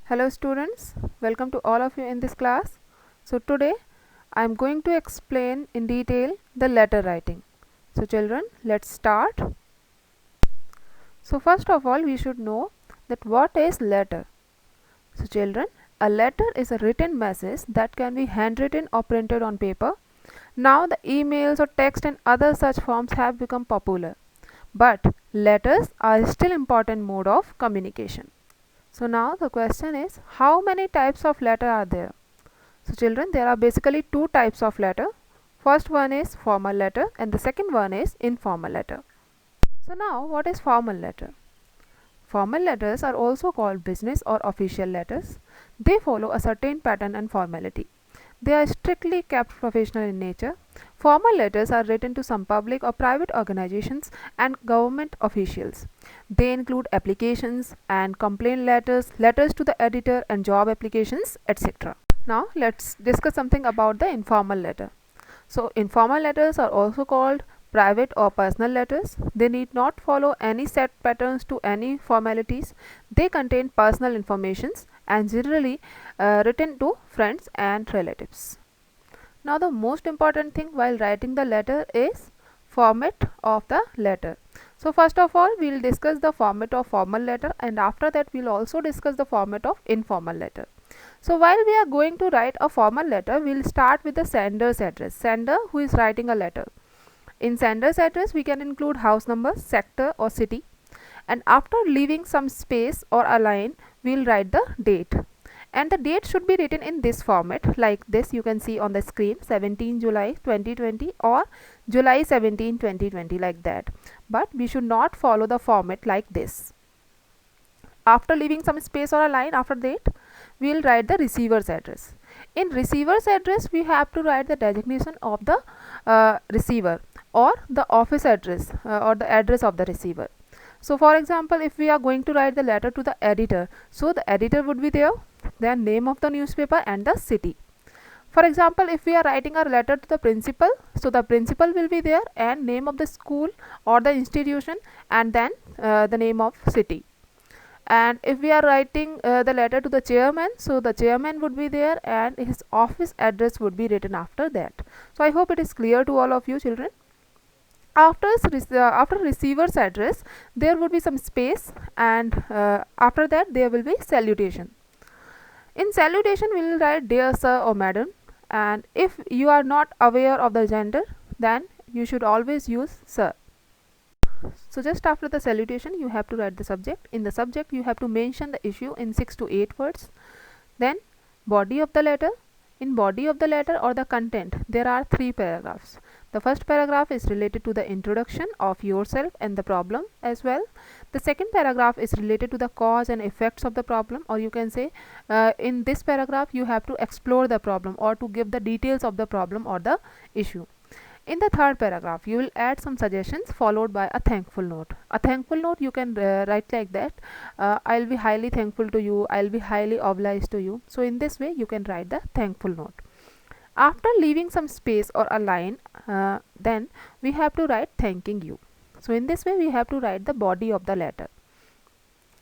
Hello students, welcome to all of you in this class. So today I am going to explain in detail the letter writing. So children, let's start. So first of all we should know that what is letter. So children, a letter is a written message that can be handwritten or printed on paper. Now the emails or text and other such forms have become popular. But letters are still important mode of communication. So now the question is, how many types of letter are there? So children, there are basically two types of letter. First one is formal letter and the second one is informal letter. So now what is formal letter? Formal letters are also called business or official letters. They follow a certain pattern and formality. They are strictly kept professional in nature. Formal letters are written to some public or private organizations and government officials. They include applications and complaint letters, letters to the editor and job applications, etc. Now let's discuss something about the informal letter. So informal letters are also called private or personal letters. They need not follow any set patterns to any formalities. They contain personal informations and generally written to friends and relatives. Now the most important thing while writing the letter is format of the letter. So first of all we will discuss the format of formal letter, and after that we will also discuss the format of informal letter. So while we are going to write a formal letter, we will start with the sender's address. Sender who is writing a letter. In sender's address we can include house number, sector or city, and after leaving some space or a line we will write the date. And the date should be written in this format, like this you can see on the screen, 17 July 2020 or July 17 2020, like that. But we should not follow the format like this. After leaving some space or a line after date, we will write the receiver's address. In receiver's address we have to write the designation of the receiver or the office address or the address of the receiver. So for example, if we are going to write the letter to the editor, so the editor would be there, then name of the newspaper and the city. For example, if we are writing a letter to the principal, so the principal will be there and name of the school or the institution and then the name of city. And if we are writing the letter to the chairman, so the chairman would be there and his office address would be written after that. So I hope it is clear to all of you children. After receiver's address there would be some space, and after that there will be salutation. In salutation we will write dear sir or madam, and if you are not aware of the gender then you should always use sir. So just after the salutation you have to write the subject. In the subject you have to mention the issue in 6 to 8 words. Then body of the letter. In body of the letter or the content there are 3 paragraphs. The first paragraph is related to the introduction of yourself and the problem as well. The second paragraph is related to the cause and effects of the problem, or you can say in this paragraph you have to explore the problem or to give the details of the problem or the issue. In the third paragraph you will add some suggestions followed by a thankful note. A thankful note you can write like that, I'll be highly thankful to you, I'll be highly obliged to you. So in this way you can write the thankful note. After leaving some space or a line, then we have to write thanking you. So in this way we have to write the body of the letter.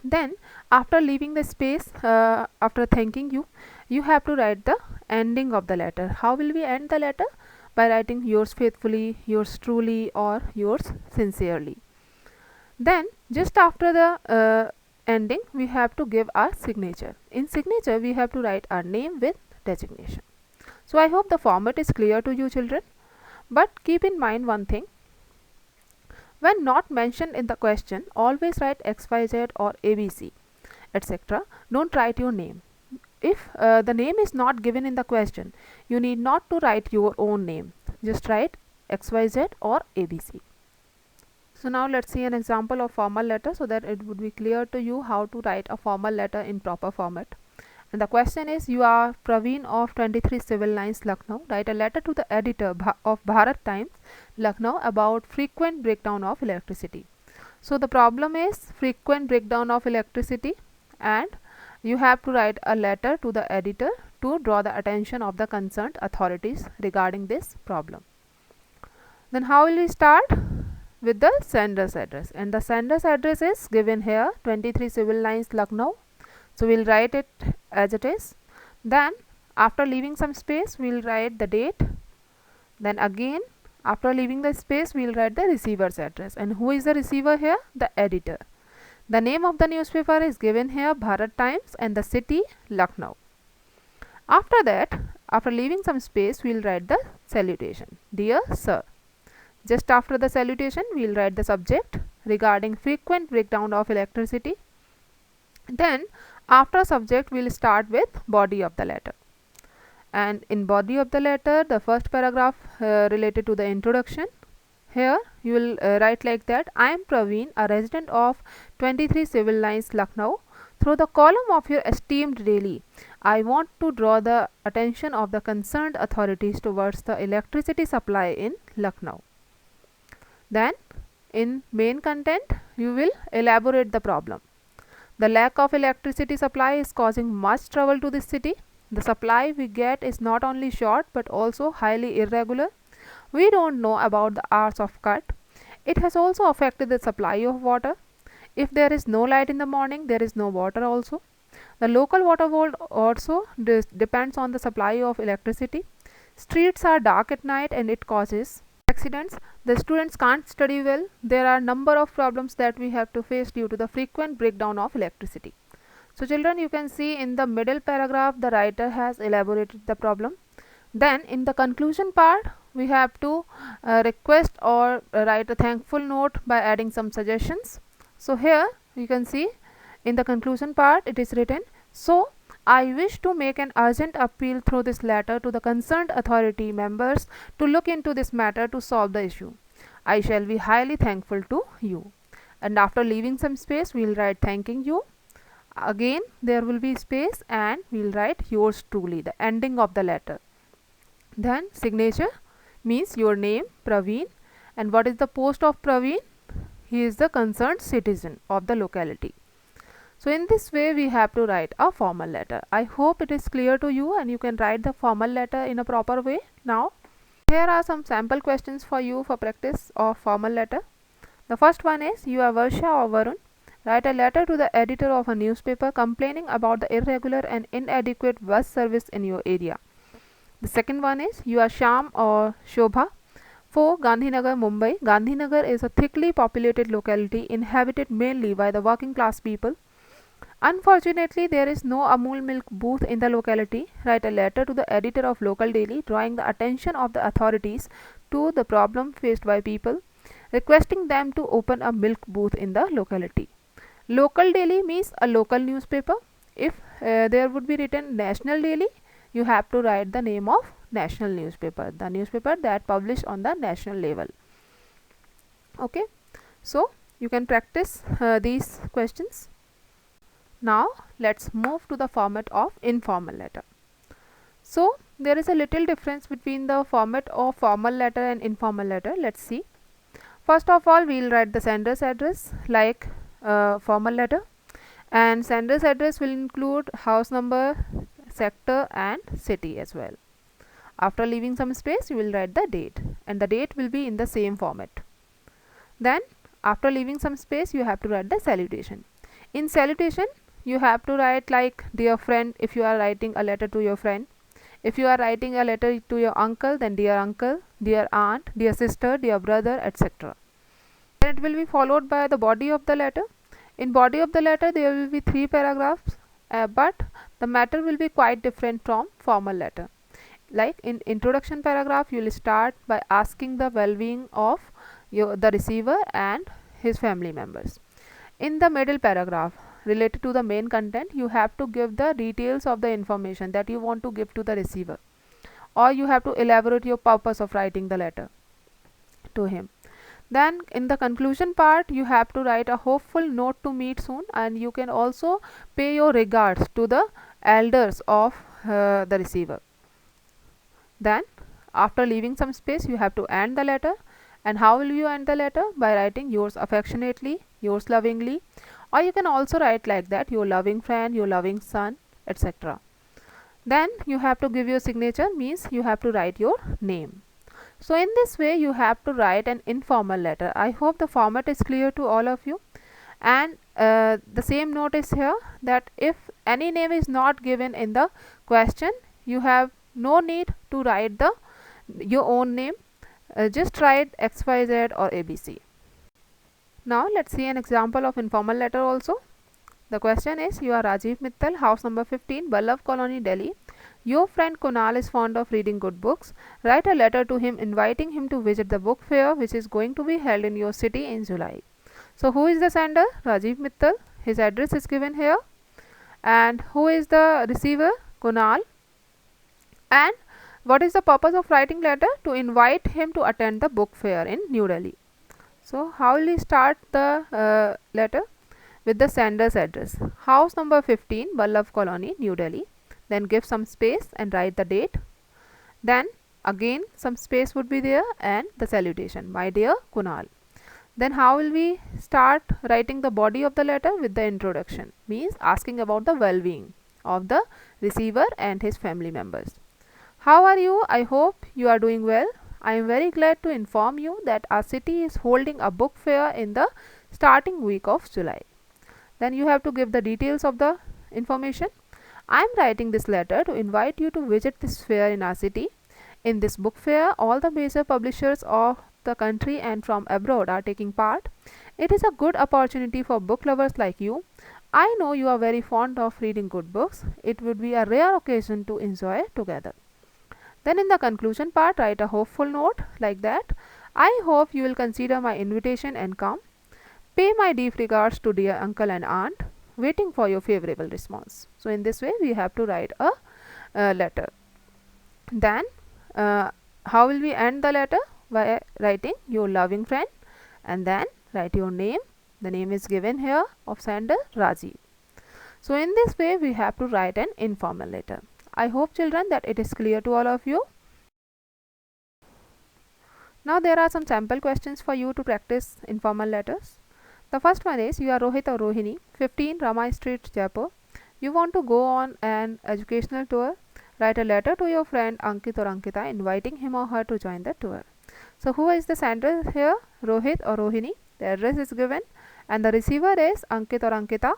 Then after leaving the space, after thanking you, you have to write the ending of the letter. How will we end the letter? By writing yours faithfully, yours truly or yours sincerely. Then just after the ending we have to give our signature. In signature we have to write our name with designation. So I hope the format is clear to you children. But keep in mind one thing. When not mentioned in the question, always write XYZ or ABC, etc. Don't write your name. If the name is not given in the question, you need not to write your own name. Just write XYZ or ABC. So now let's see an example of formal letter so that it would be clear to you how to write a formal letter in proper format. And the question is, you are Praveen of 23 Civil Lines, Lucknow. Write a letter to the editor of Bharat Times, Lucknow about frequent breakdown of electricity. So the problem is frequent breakdown of electricity, and you have to write a letter to the editor to draw the attention of the concerned authorities regarding this problem. Then how will we start? With the sender's address, and the sender's address is given here, 23 Civil Lines, Lucknow. So we'll write it as it is. Then after leaving some space, we'll write the date. Then again, after leaving the space, we'll write the receiver's address. And who is the receiver here? The editor. The name of the newspaper is given here, Bharat Times, and the city, Lucknow. After that, after leaving some space, we'll write the salutation. Dear Sir. Just after the salutation, we'll write the subject regarding frequent breakdown of electricity. Then after subject, we'll start with body of the letter. And in body of the letter, the first paragraph related to the introduction. Here you will write like that: I am Praveen, a resident of 23 Civil Lines, Lucknow. Through the column of your esteemed daily, I want to draw the attention of the concerned authorities towards the electricity supply in Lucknow. Then in main content, you will elaborate the problem. The lack of electricity supply is causing much trouble to this city. The supply we get is not only short but also highly irregular. We don't know about the hours of cut. It has also affected the supply of water. If there is no light in the morning, there is no water also. The local water board also depends on the supply of electricity. Streets are dark at night and it causes accidents. The students can't study well. There are number of problems that we have to face due to the frequent breakdown of electricity. So children, you can see in the middle paragraph the writer has elaborated the problem. Then in the conclusion part, we have to request or write a thankful note by adding some suggestions. So here you can see in the conclusion part it is written, so I wish to make an urgent appeal through this letter to the concerned authority members to look into this matter to solve the issue. I shall be highly thankful to you. And after leaving some space, we will write thanking you. Again there will be space and we will write yours truly, the ending of the letter. Then signature means your name, Praveen. And what is the post of Praveen? He is the concerned citizen of the locality. So in this way we have to write a formal letter. I hope it is clear to you and you can write the formal letter in a proper way. Now here are some sample questions for you for practice of formal letter. The first one is, you are Varsha or Varun. Write a letter to the editor of a newspaper complaining about the irregular and inadequate bus service in your area. The second one is, you are Sham or Shobha. 4. Gandhinagar, Mumbai. Gandhinagar is a thickly populated locality inhabited mainly by the working class people. Unfortunately, there is no Amul milk booth in the locality. Write a letter to the editor of local daily drawing the attention of the authorities to the problem faced by people, requesting them to open a milk booth in the locality. Local daily means a local newspaper. If there would be written national daily, you have to write the name of national newspaper, the newspaper that publish on the national level. Okay, so you can practice these questions. Now let's move to the format of informal letter. So there is a little difference between the format of formal letter and informal letter. Let's see. First of all, we will write the sender's address like formal letter, and sender's address will include house number, sector and city as well. After leaving some space, you will write the date, and the date will be in the same format. Then after leaving some space, you have to write the salutation. In salutation, you have to write like dear friend if you are writing a letter to your friend. If you are writing a letter to your uncle, then dear uncle, dear aunt, dear sister, dear brother, etc. Then it will be followed by the body of the letter. In body of the letter, there will be 3 paragraphs, but the matter will be quite different from formal letter. Like in introduction paragraph, you will start by asking the well-being of the receiver and his family members. In the middle paragraph related to the main content, you have to give the details of the information that you want to give to the receiver, or you have to elaborate your purpose of writing the letter to him. Then in the conclusion part, you have to write a hopeful note to meet soon, and you can also pay your regards to the elders of the receiver. Then after leaving some space, you have to end the letter. And how will you end the letter? By writing yours affectionately, yours lovingly, or you can also write like that, your loving friend, your loving son, etc. Then you have to give your signature, means you have to write your name. So in this way you have to write an informal letter. I hope the format is clear to all of you. And the same note is here that if any name is not given in the question, you have no need to write your own name. Just write XYZ or ABC. Now let's see an example of informal letter also. The question is, you are Rajiv Mittal, house number 15, Ballabh Colony, Delhi. Your friend Kunal is fond of reading good books. Write a letter to him inviting him to visit the book fair which is going to be held in your city in July. So who is the sender? Rajiv Mittal. His address is given here. And who is the receiver? Kunal. And what is the purpose of writing letter? To invite him to attend the book fair in New Delhi. So how will we start the letter? With the sender's address. House number 15, Ballabh Colony, New Delhi. Then give some space and write the date. Then again some space would be there and the salutation. My dear Kunal. Then how will we start writing the body of the letter? With the introduction. Means asking about the well-being of the receiver and his family members. How are you? I hope you are doing well. I am very glad to inform you that our city is holding a book fair in the starting week of July. Then you have to give the details of the information. I am writing this letter to invite you to visit this fair in our city. In this book fair, all the major publishers of the country and from abroad are taking part. It is a good opportunity for book lovers like you. I know you are very fond of reading good books. It would be a rare occasion to enjoy together. Then in the conclusion part, write a hopeful note like that. I hope you will consider my invitation and come. Pay my deep regards to dear uncle and aunt, waiting for your favorable response. So in this way we have to write a letter. Then how will we end the letter? By writing your loving friend and then write your name. The name is given here of sender, Rajiv. So in this way we have to write an informal letter. I hope children that it is clear to all of you. Now there are some sample questions for you to practice informal letters. The first one is, you are Rohit or Rohini, 15 Rama Street, Jaipur. You want to go on an educational tour. Write a letter to your friend Ankit or Ankita inviting him or her to join the tour. So who is the sender here? Rohit or Rohini. The address is given and the receiver is Ankit or Ankita,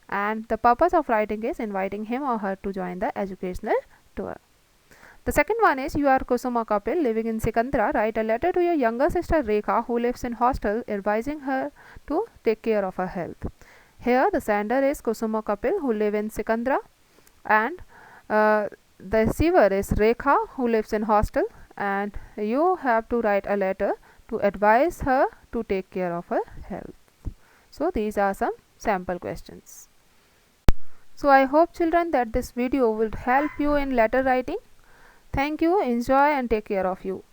and the purpose of writing is inviting him or her to join the educational tour. The second one is, you are Kusuma Kapil living in Sikandra. Write a letter to your younger sister Rekha who lives in hostel advising her to take care of her health. Here the sender is Kusuma Kapil who live in Sikandra and the receiver is Rekha who lives in hostel, and you have to write a letter to advise her to take care of her health. So these are some sample questions. So I hope children that this video will help you in letter writing. Thank you, enjoy and take care of you.